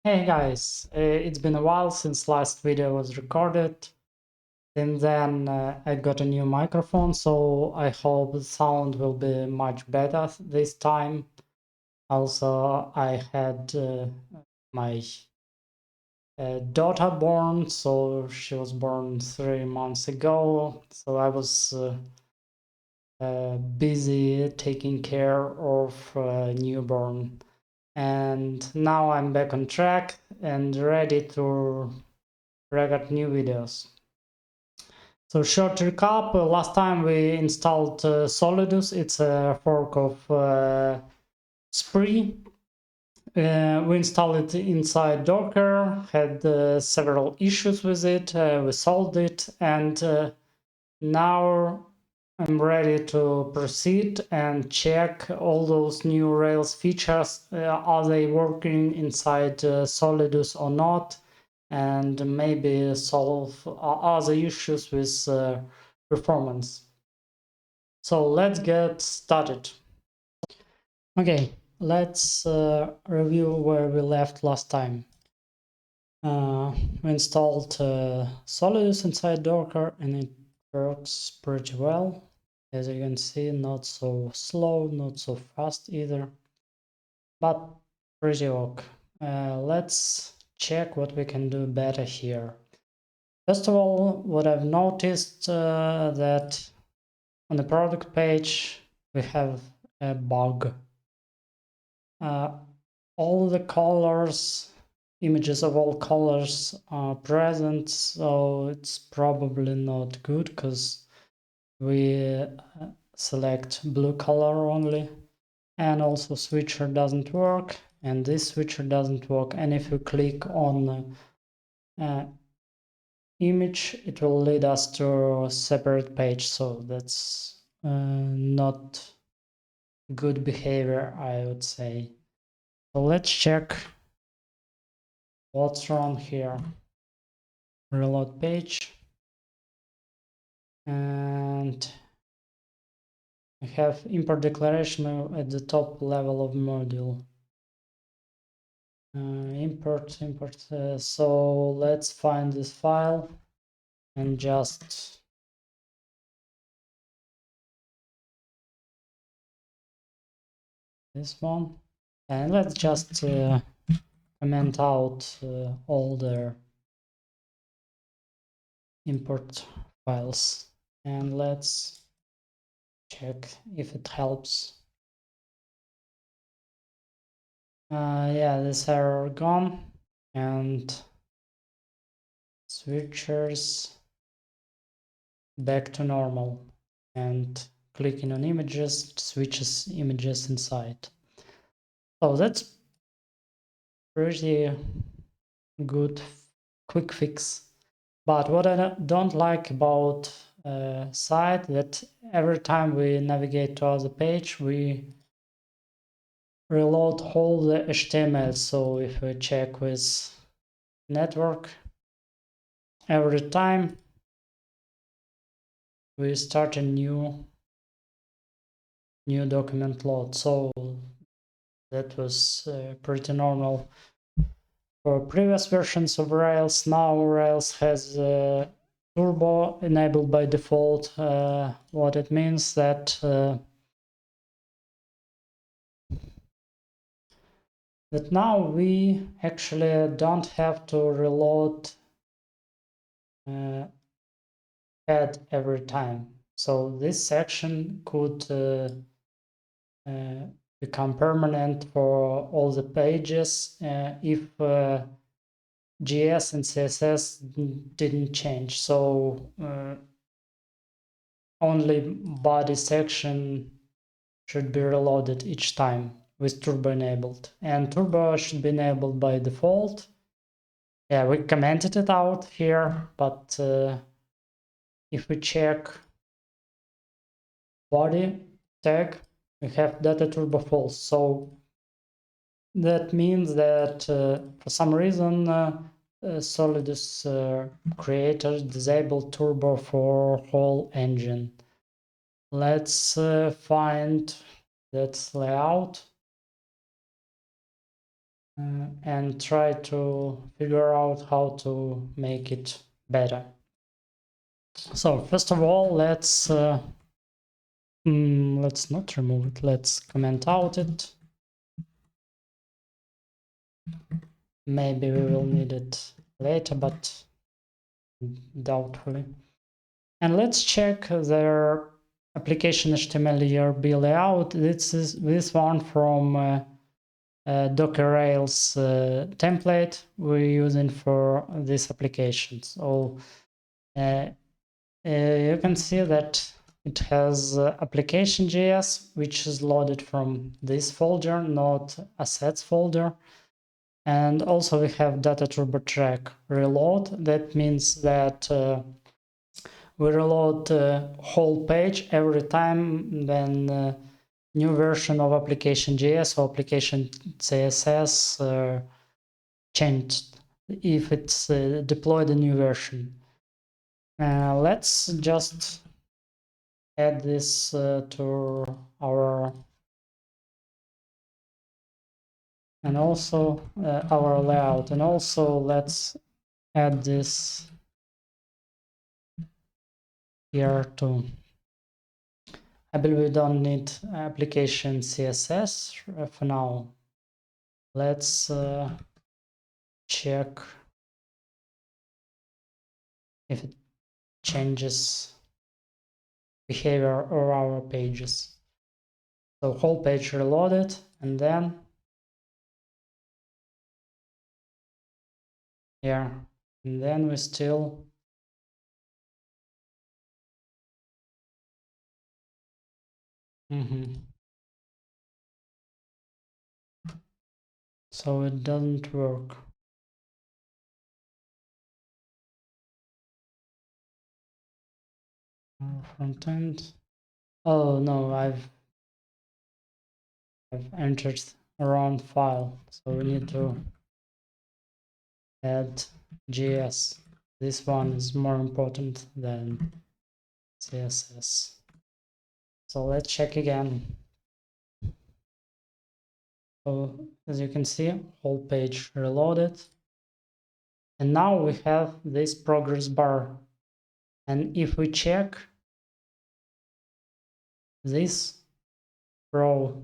Hey guys, it's been a while since last video was recorded. Since then, I got a new microphone, so I hope the sound will be much better this time. Also, I had my daughter born, so she was born 3 months ago. So I was busy taking care of newborn. And now I'm back on track and ready to record new videos. So short recap, last time we installed Solidus. It's a fork of Spree. We installed it inside Docker, had several issues with it, we solved it, and now I'm ready to proceed and check all those new Rails features. Are they working inside Solidus or not? And maybe solve other issues with performance. So let's get started. Okay, let's review where we left last time. We installed Solidus inside Docker and it works pretty well. As you can see, not so slow, not so fast either, but pretty okay. Let's check what we can do better here. First of all, what I've noticed that on the product page we have a bug. All the colors, images of all colors are present, so it's probably not good because we select blue color only, and also switcher doesn't work, and this switcher doesn't work. And if you click on image, it will lead us to a separate page, so that's not good behavior, I would say. So let's check what's wrong here. Reload page, and I have import declaration at the top level of module. Import. So let's find this file and just this one, and let's just comment out all the import files, and let's check if it helps. Yeah, this error gone, and switchers back to normal, and clicking on images switches images inside. So that's pretty good quick fix. But what I don't like about site that every time we navigate to other page we reload all the HTML. So if we check with network, every time we start a new document load. So that was pretty normal for previous versions of Rails. Now Rails has turbo enabled by default. What it means that now we actually don't have to reload head every time. So this section could become permanent for all the pages if JS and CSS didn't change. So only body section should be reloaded each time with turbo enabled, and turbo should be enabled by default. Yeah, we commented it out here, but if we check body tag, we have data turbo false. So that means that for some reason Solidus creator disabled turbo for whole engine. Let's find that layout and try to figure out how to make it better. So first of all, let's not remove it. Let's comment out it. Maybe we will need it later, but doubtfully. And let's check their application HTML ERB layout. This is this one from Docker Rails template we're using for this application. So you can see that it has application.js, which is loaded from this folder, not assets folder. And also we have data turbo track reload. That means that we reload the whole page every time when new version of application.js or application CSS changed, if it's deployed a new version. Let's just add this to our and also our layout, and also let's add this here too. I believe we don't need application CSS for now. Let's check if it changes behavior of our pages. So whole page reloaded, and then here, and then we still so it doesn't work. Front end. Oh no, I've entered a wrong file, so we need to add JS. This one is more important than CSS. So let's check again. So as you can see, whole page reloaded. And now we have this progress bar. And if we check this row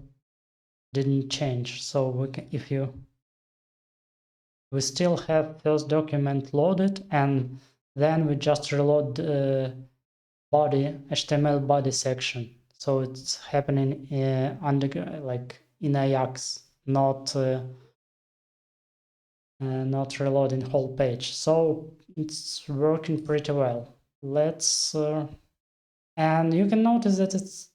didn't change. So we can, we still have first document loaded, and then we just reload body HTML body section. So it's happening under like in Ajax, not reloading whole page. So it's working pretty well. Let's and you can notice that it's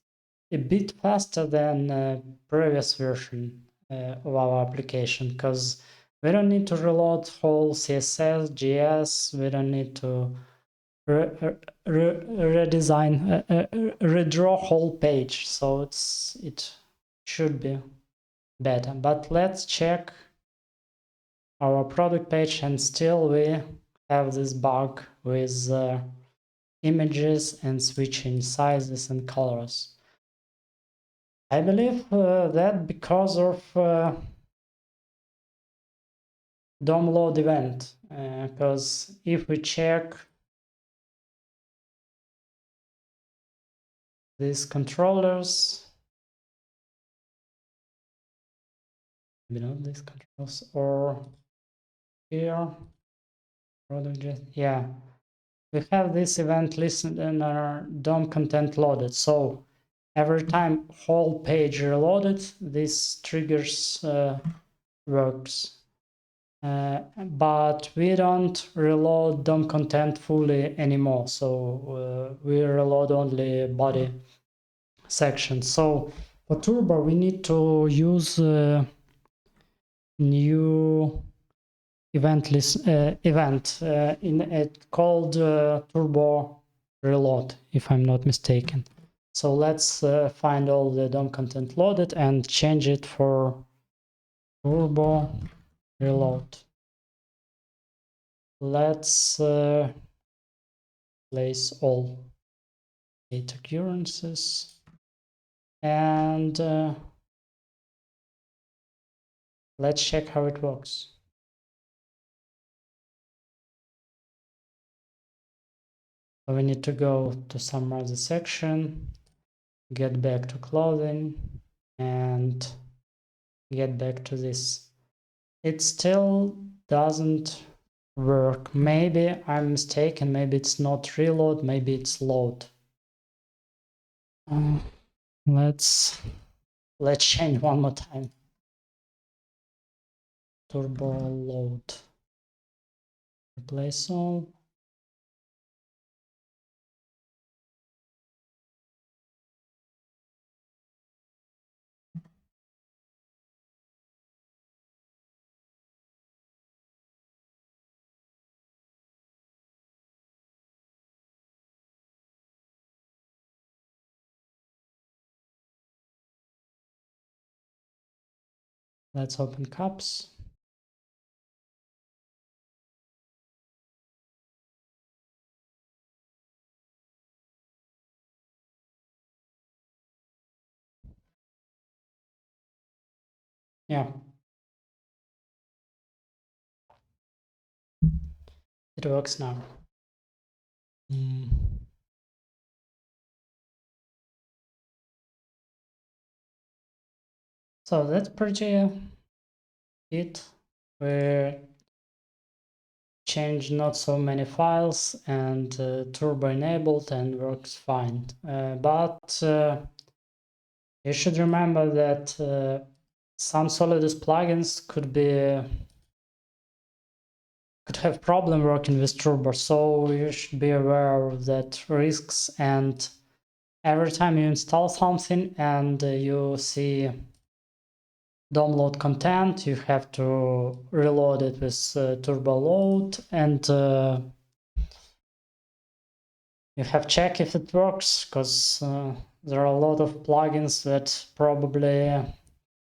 a bit faster than previous version of our application, because we don't need to reload whole CSS, JS. We don't need to redesign, redraw whole page. So it should be better. But let's check our product page, and still we have this bug with images and switching sizes and colors. I believe that because of DOM load event, because if we check these controllers, maybe not these controls, or here, product, yeah, we have this event listed in our DOM content loaded. So every time whole page reloaded, this triggers works. But we don't reload DOM content fully anymore. So we reload only body section. So for Turbo, we need to use new event list event in it called Turbo Reload, if I'm not mistaken. So let's find all the DOM content loaded and change it for Turbo Reload. Let's place all data occurrences and Let's check how it works. So we need to go to some other section, get back to clothing, and get back to this. It still doesn't work. Maybe I'm mistaken, maybe it's not reload, maybe it's load. Let's change one more time. Turbo load. Replace all. Let's open caps. Yeah, it works now. So that's pretty it. We changed not so many files and turbo enabled and works fine. But you should remember that some Solidus plugins could have problem working with turbo, so you should be aware of that risks. And every time you install something and you see download content, you have to reload it with turbo load, and you have check if it works, because there are a lot of plugins that probably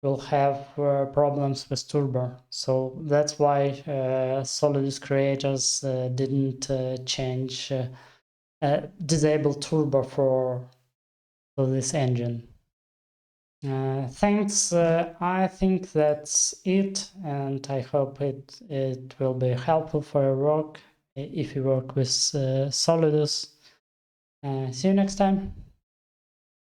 will have problems with turbo. So that's why Solidus creators didn't disable turbo for this engine. Thanks. I think that's it, and I hope it will be helpful for your work if you work with Solidus. See you next time.